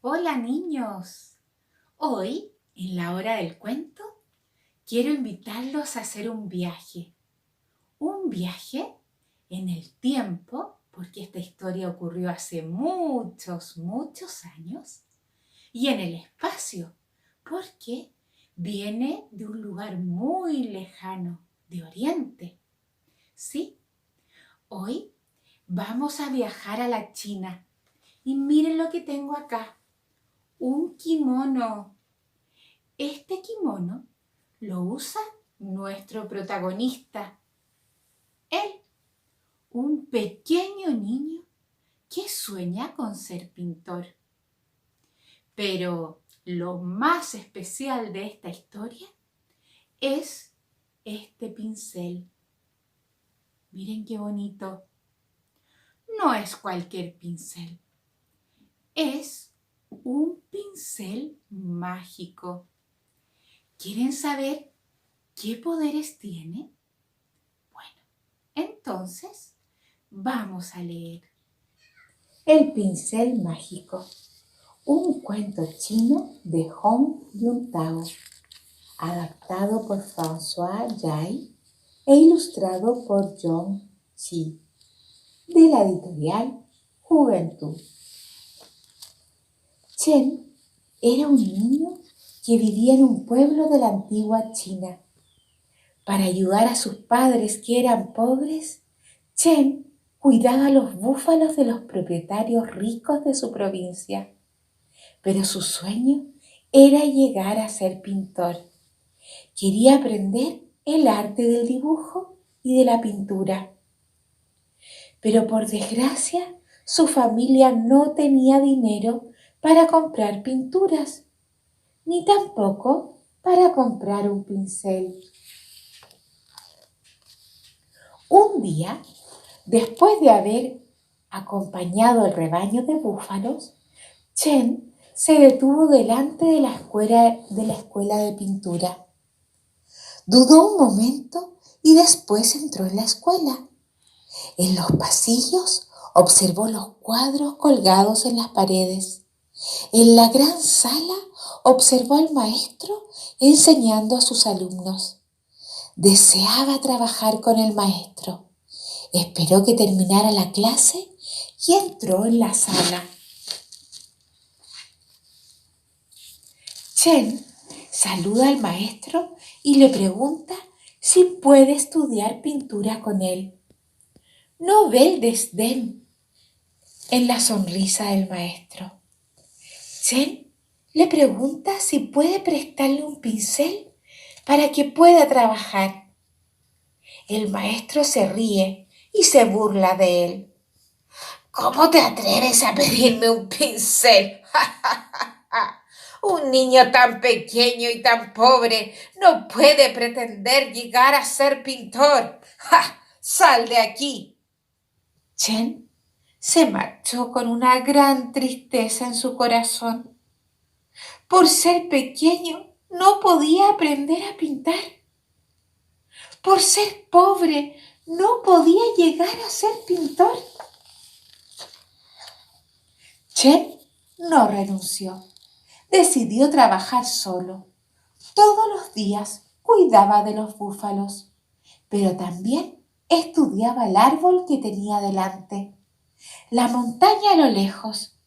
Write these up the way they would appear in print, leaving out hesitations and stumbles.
Hola niños, hoy en la hora del cuento quiero invitarlos a hacer un viaje en el tiempo, porque esta historia ocurrió hace muchos años, y en el espacio, porque viene de un lugar muy lejano, de Oriente. Sí, hoy vamos a viajar a la China y miren lo que tengo acá. Un kimono. Este kimono lo usa nuestro protagonista, él, un pequeño niño que sueña con ser pintor. Pero lo más especial de esta historia es este pincel. Miren qué bonito. No es cualquier pincel, es un pincel mágico. ¿Quieren saber qué poderes tiene? Bueno, entonces vamos a leer El pincel mágico, un cuento chino de Hong Yuntao, adaptado por François Jay e ilustrado por John Chi, de la editorial Juventud. Chen era un niño que vivía en un pueblo de la antigua China. Para ayudar a sus padres que eran pobres, Chen cuidaba los búfalos de los propietarios ricos de su provincia. Pero su sueño era llegar a ser pintor. Quería aprender el arte del dibujo y de la pintura. Pero por desgracia, su familia no tenía dinero para comprar pinturas, ni tampoco para comprar un pincel. Un día, después de haber acompañado el rebaño de búfalos, Chen se detuvo delante de la escuela de pintura. Dudó un momento y después entró en la escuela. En los pasillos observó los cuadros colgados en las paredes. En la gran sala observó al maestro enseñando a sus alumnos. Deseaba trabajar con el maestro. Esperó que terminara la clase y entró en la sala. Chen saluda al maestro y le pregunta si puede estudiar pintura con él. No ve el desdén en la sonrisa del maestro. Chen le pregunta si puede prestarle un pincel para que pueda trabajar. El maestro se ríe y se burla de él. ¿Cómo te atreves a pedirme un pincel? Un niño tan pequeño y tan pobre no puede pretender llegar a ser pintor. ¡Ja! ¡Sal de aquí! Chen se marchó con una gran tristeza en su corazón. Por ser pequeño no podía aprender a pintar. Por ser pobre no podía llegar a ser pintor. Chen no renunció. Decidió trabajar solo. Todos los días cuidaba de los búfalos, pero también estudiaba el árbol que tenía delante, la montaña a lo lejos,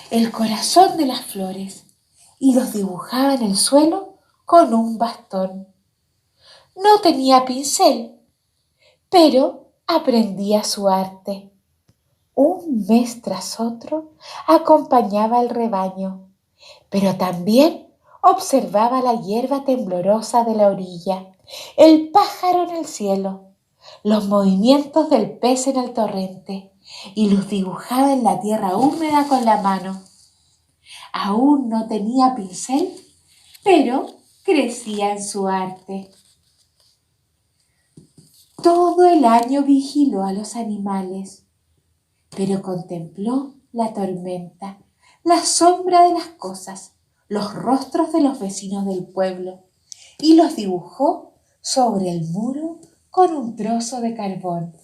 el corazón de las flores, y los dibujaba en el suelo con un bastón. No tenía pincel, pero aprendía su arte. Un mes tras otro acompañaba al rebaño, pero también observaba la hierba temblorosa de la orilla, el pájaro en el cielo, los movimientos del pez en el torrente, y los dibujaba en la tierra húmeda con la mano. Aún no tenía pincel, pero crecía en su arte. Todo el año vigiló a los animales, pero contempló la tormenta, la sombra de las cosas, los rostros de los vecinos del pueblo, y los dibujó sobre el muro con un trozo de carbón.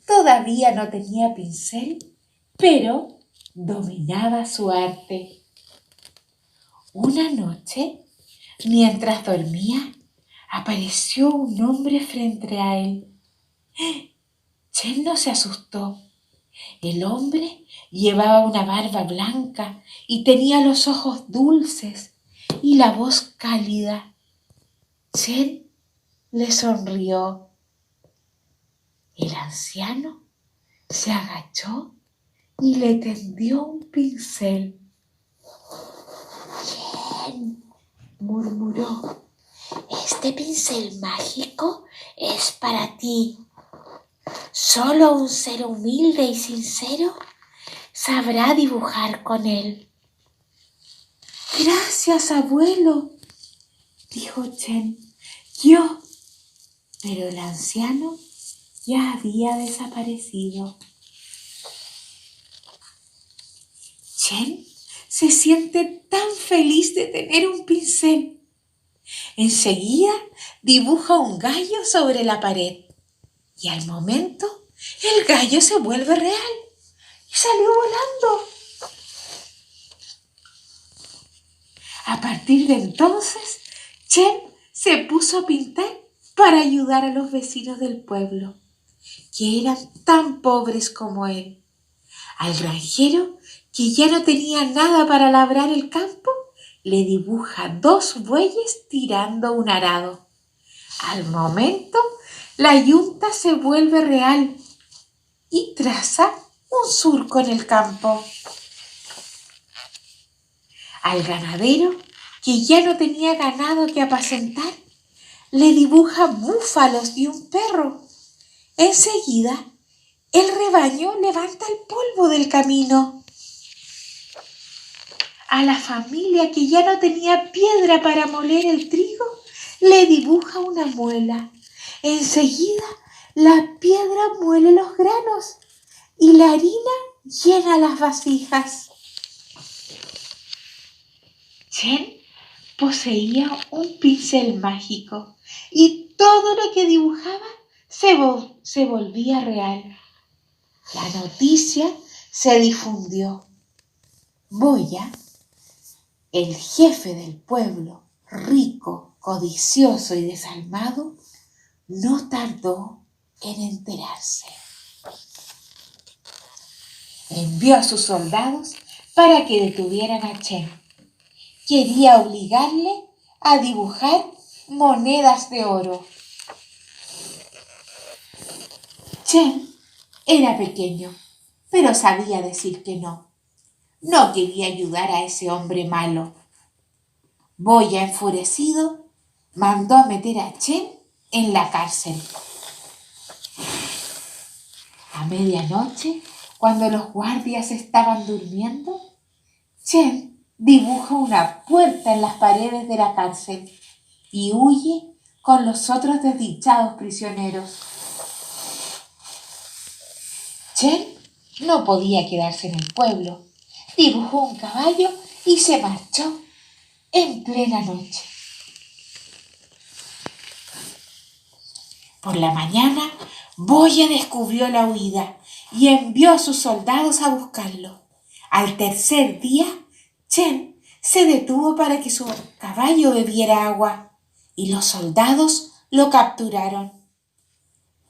Todavía no tenía pincel, pero dominaba su arte. Una noche, mientras dormía, apareció un hombre frente a él. Chen no se asustó. El hombre llevaba una barba blanca y tenía los ojos dulces y la voz cálida. Chen le sonrió. El anciano se agachó y le tendió un pincel. «Chen», murmuró, «este pincel mágico es para ti. Solo un ser humilde y sincero sabrá dibujar con él». «Gracias, abuelo», dijo Chen. «Yo». Pero el anciano ya había desaparecido. Chen se siente tan feliz de tener un pincel. Enseguida dibuja un gallo sobre la pared y al momento el gallo se vuelve real y salió volando. A partir de entonces, Chen se puso a pintar para ayudar a los vecinos del pueblo, que eran tan pobres como él. Al granjero, que ya no tenía nada para labrar el campo, le dibuja 2 bueyes tirando un arado. Al momento, la yunta se vuelve real y traza un surco en el campo. Al ganadero, que ya no tenía ganado que apacentar, le dibuja búfalos y un perro. Enseguida, el rebaño levanta el polvo del camino. A la familia que ya no tenía piedra para moler el trigo, le dibuja una muela. Enseguida, la piedra muele los granos y la harina llena las vasijas. Chen poseía un pincel mágico y todo lo que dibujaba se volvía real. La noticia se difundió. Boya, el jefe del pueblo, rico, codicioso y desalmado, no tardó en enterarse. Envió a sus soldados para que detuvieran a Chen. Quería obligarle a dibujar monedas de oro. Chen era pequeño, pero sabía decir que no. No quería ayudar a ese hombre malo. Boya, enfurecido, mandó a meter a Chen en la cárcel. A medianoche, cuando los guardias estaban durmiendo, Chen dibuja una puerta en las paredes de la cárcel y huye con los otros desdichados prisioneros. Chen no podía quedarse en el pueblo. Dibujó un caballo y se marchó en plena noche. Por la mañana, Boya descubrió la huida y envió a sus soldados a buscarlo. Al tercer día, Chen se detuvo para que su caballo bebiera agua y los soldados lo capturaron.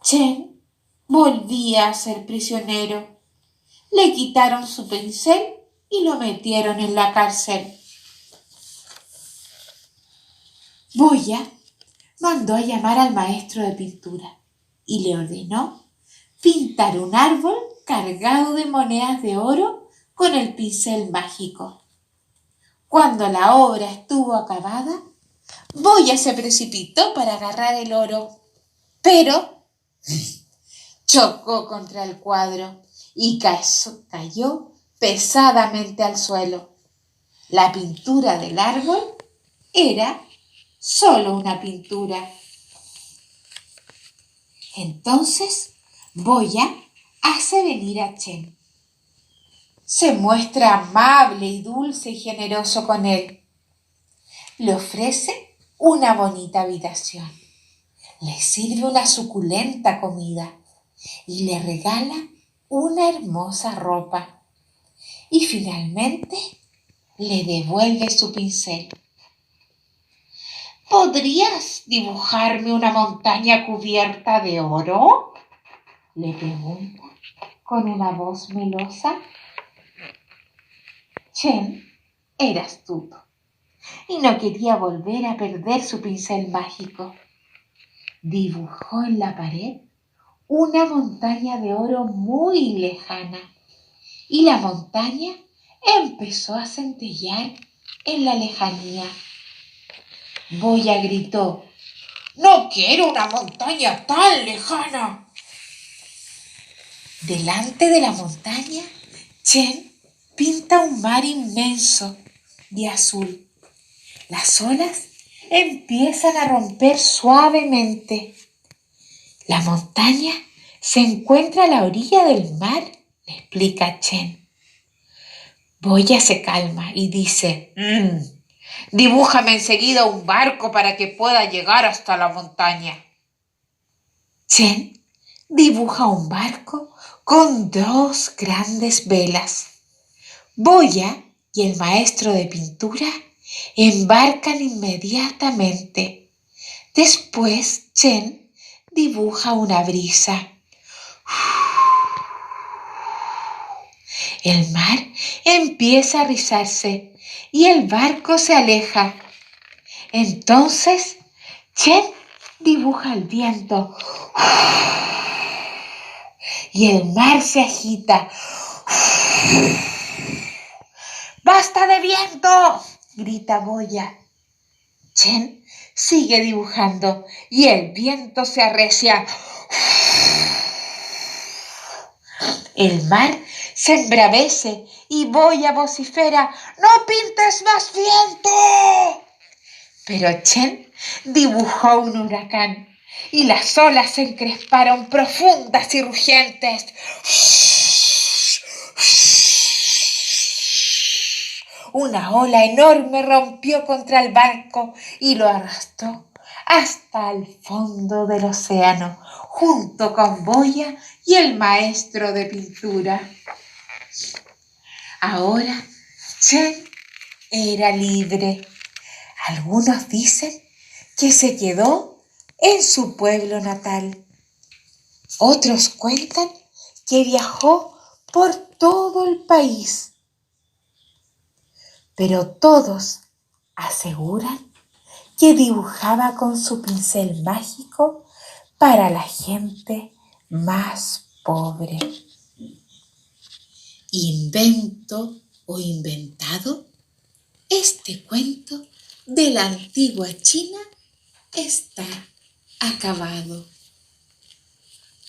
Chen volvía a ser prisionero. Le quitaron su pincel y lo metieron en la cárcel. Boya mandó a llamar al maestro de pintura y le ordenó pintar un árbol cargado de monedas de oro con el pincel mágico. Cuando la obra estuvo acabada, Boya se precipitó para agarrar el oro, pero chocó contra el cuadro y cayó pesadamente al suelo. La pintura del árbol era solo una pintura. Entonces, Boya hace venir a Chen. Se muestra amable y dulce y generoso con él. Le ofrece una bonita habitación. Le sirve una suculenta comida y le regala una hermosa ropa. y finalmente le devuelve su pincel. ¿Podrías dibujarme una montaña cubierta de oro?, le pregunta con una voz melosa. Chen era astuto y no quería volver a perder su pincel mágico. Dibujó en la pared una montaña de oro muy lejana y la montaña empezó a centellear en la lejanía. Boya gritó: «¡No quiero una montaña tan lejana!». Delante de la montaña, Chen pinta un mar inmenso y azul. Las olas empiezan a romper suavemente. La montaña se encuentra a la orilla del mar, le explica Chen. Boya se calma y dice: «Dibújame enseguida un barco para que pueda llegar hasta la montaña». Chen dibuja un barco con 2 grandes velas. Boya y el maestro de pintura embarcan inmediatamente. Después Chen dibuja una brisa. El mar empieza a rizarse y el barco se aleja. Entonces Chen dibuja el viento y el mar se agita. «¡Basta de viento!», grita Boya. Chen sigue dibujando y el viento se arrecia. El mar se embravece y Boya vocifera: «¡No pintes más viento!». Pero Chen dibujó un huracán y las olas se encresparon profundas y rugientes. Una ola enorme rompió contra el barco y lo arrastró hasta el fondo del océano, junto con Boya y el maestro de pintura. Ahora Chen era libre. Algunos dicen que se quedó en su pueblo natal. Otros cuentan que viajó por todo el país. Pero todos aseguran que dibujaba con su pincel mágico para la gente más pobre. ¿Invento o inventado? Este cuento de la antigua China está acabado.